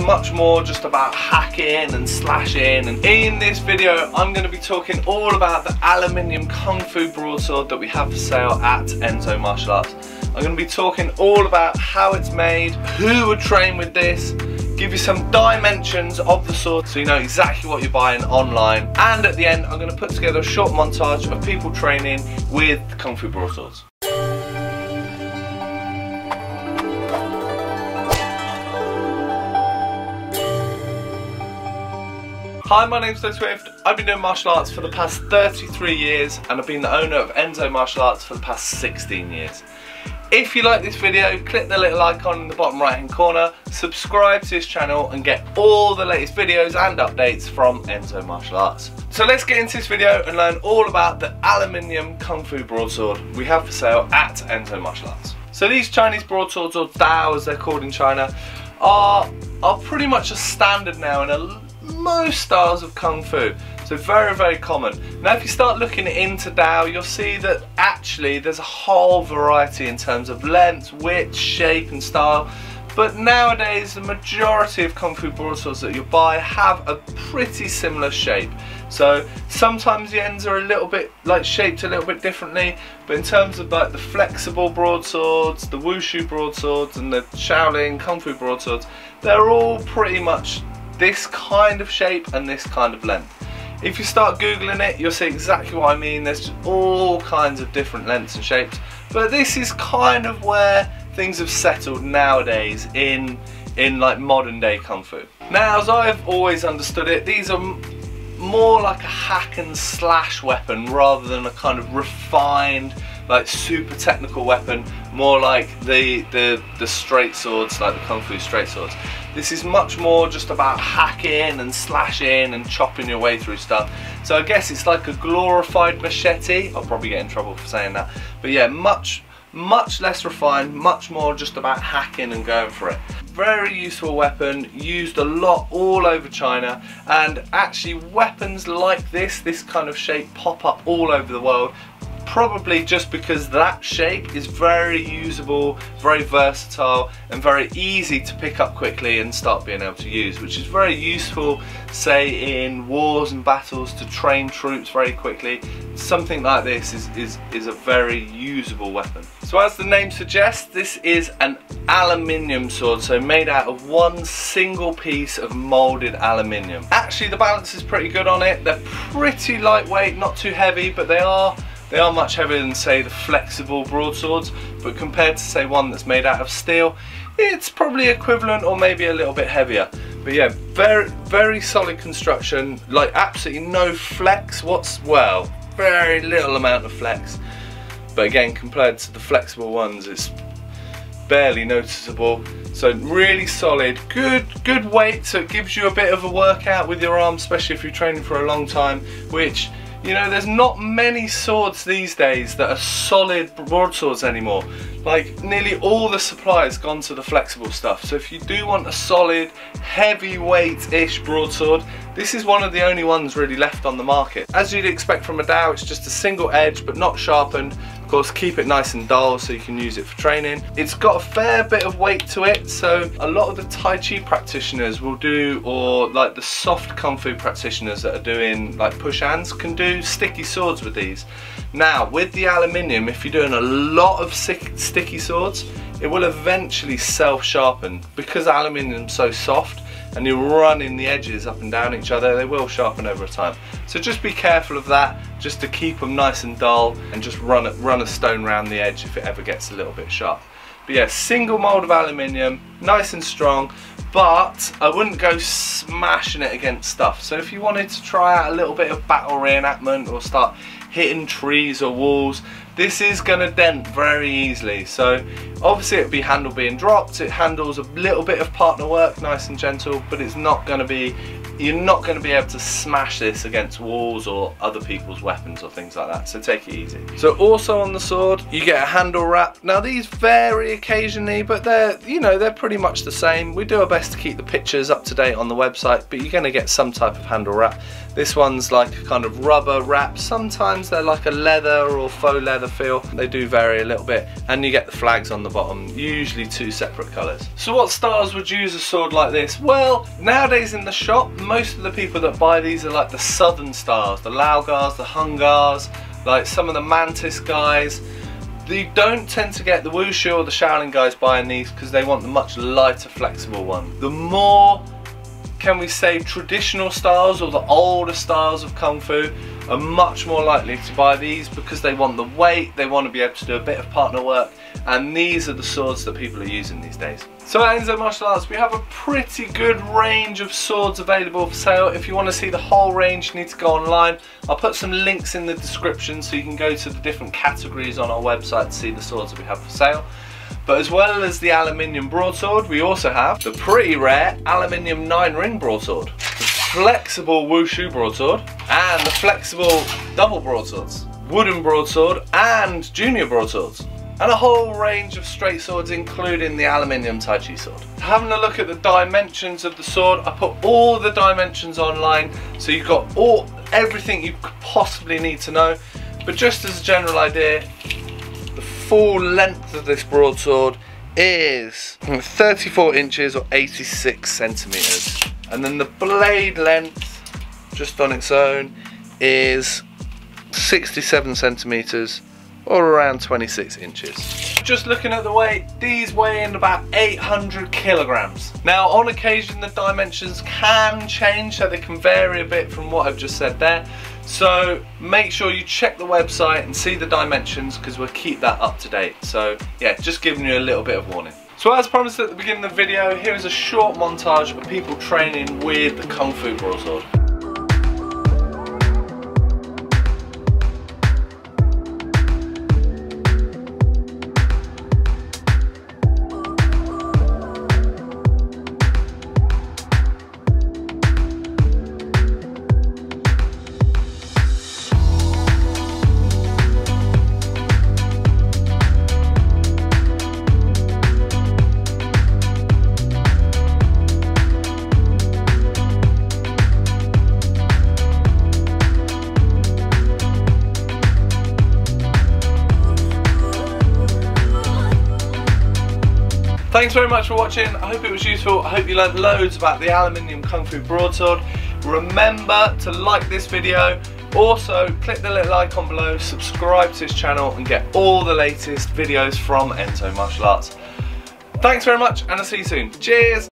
much more just about hacking and slashing, and in this video I'm going to be talking all about the aluminium kung fu broadsword that we have for sale at Enso Martial Arts. I'm going to be talking all about how it's made, who would train with this, give you some dimensions of the sword so you know exactly what you're buying online, and at the end I'm going to put together a short montage of people training with kung fu broadswords. Hi, my name's Doug Swift. I've been doing martial arts for the past 33 years and I've been the owner of Enso Martial Arts for the past 16 years. If you like this video, click the little icon in the bottom right hand corner, subscribe to this channel and get all the latest videos and updates from Enso Martial Arts. So let's get into this video and learn all about the aluminium kung fu broadsword we have for sale at Enso Martial Arts. So these Chinese broadswords, or Dao as they're called in China, are pretty much a standard now in most styles of kung fu, so very common. Now if you start looking into Dao, you'll see that actually there's a whole variety in terms of length, width, shape and style, but nowadays the majority of kung fu broadswords that you buy have a pretty similar shape. So sometimes the ends are a little bit shaped a little bit differently, but in terms of like the flexible broadswords, the wushu broadswords and the Shaolin kung fu broadswords, they're all pretty much this kind of shape and this kind of length. If you start googling it, you'll see exactly what I mean. There's just all kinds of different lengths and shapes, but this is kind of where things have settled nowadays in like modern day kung fu. Now, as I've always understood it, these are more like a hack and slash weapon rather than a kind of refined, like super technical weapon, more like the straight swords, like the kung fu straight swords. This is much more just about hacking and slashing and chopping your way through stuff. So I guess it's like a glorified machete. I'll probably get in trouble for saying that, but yeah, much less refined, much more just about hacking and going for it. Very useful weapon, used a lot all over China, and actually weapons like this kind of shape pop up all over the world, probably just because that shape is very usable, very versatile and very easy to pick up quickly and start being able to use, which is very useful, say in wars and battles, to train troops very quickly. Something like this is a very usable weapon. So as the name suggests, this is an aluminium sword, so made out of one single piece of moulded aluminium. Actually the balance is pretty good on it. They're pretty lightweight, not too heavy, but they are much heavier than say the flexible broadswords, but compared to say one that's made out of steel, it's probably equivalent or maybe a little bit heavier. But yeah, very solid construction, like absolutely no flex well, very little amount of flex, but again compared to the flexible ones it's barely noticeable. So really solid, good weight, so it gives you a bit of a workout with your arms, especially if you're training for a long time, which, you know, there's not many swords these days that are solid broadswords anymore. Like nearly all the supply has gone to the flexible stuff. So if you do want a solid, heavyweight-ish broadsword, this is one of the only ones really left on the market. As you'd expect from a Dao, it's just a single edge but not sharpened. Of course, keep it nice and dull so you can use it for training. It's got a fair bit of weight to it, so a lot of the Tai Chi practitioners will do, or like the soft Kung Fu practitioners that are doing like push hands, can do sticky swords with these. Now, with the aluminium, if you're doing a lot of sticky swords, it will eventually self-sharpen. Because aluminium's so soft and you're running the edges up and down each other, they will sharpen over time. So just be careful of that, just to keep them nice and dull, and just run a stone round the edge if it ever gets a little bit sharp. But yeah, single mould of aluminium, nice and strong, but I wouldn't go smashing it against stuff. So if you wanted to try out a little bit of battle reenactment or start hitting trees or walls, this is going to dent very easily. So obviously it'll be handle being dropped, it handles a little bit of partner work, nice and gentle, but it's not going to be, you're not going to be able to smash this against walls or other people's weapons or things like that, so take it easy. So also on the sword you get a handle wrap. Now these vary occasionally, but they're, you know, they're pretty much the same. We do our best to keep the pictures up to date on the website, but you're going to get some type of handle wrap. This one's like a kind of rubber wrap, sometimes they're like a leather or faux leather feel. They do vary a little bit, and you get the flags on the bottom, usually 2 separate colours. So what styles would use a sword like this? Well, nowadays in the shop, most of the people that buy these are like the southern styles, the Laogars, the Hungars, like some of the Mantis guys. You don't tend to get the Wushu or the Shaolin guys buying these because they want the much lighter, flexible one. The more, can we say, traditional styles or the older styles of Kung Fu are much more likely to buy these because they want the weight, they want to be able to do a bit of partner work, and these are the swords that people are using these days. So at Enso Martial Arts we have a pretty good range of swords available for sale. If you want to see the whole range, you need to go online. I'll put some links in the description so you can go to the different categories on our website to see the swords that we have for sale. But as well as the aluminium broadsword, we also have the pretty rare aluminium 9-ring broadsword, the flexible Wushu broadsword, and the flexible double broadswords, wooden broadsword and junior broadswords, and a whole range of straight swords including the aluminium Tai Chi sword. Having a look at the dimensions of the sword, I put all the dimensions online so you've got everything you could possibly need to know. But just as a general idea, the full length of this broadsword is 34 inches or 86 centimeters, and then the blade length just on its own is 67 centimeters or around 26 inches. Just looking at the weight, these weigh in about 800 kilograms. Now on occasion the dimensions can change, so they can vary a bit from what I've just said there. So make sure you check the website and see the dimensions because we'll keep that up to date. So yeah, just giving you a little bit of warning. So as promised at the beginning of the video, here is a short montage of people training with the Kung Fu broadsword. Thanks very much for watching. I hope it was useful. I hope you learned loads about the aluminium Kung Fu broadsword. Remember to like this video. Also, click the little icon below, subscribe to this channel and get all the latest videos from Enso Martial Arts. Thanks very much and I'll see you soon. Cheers!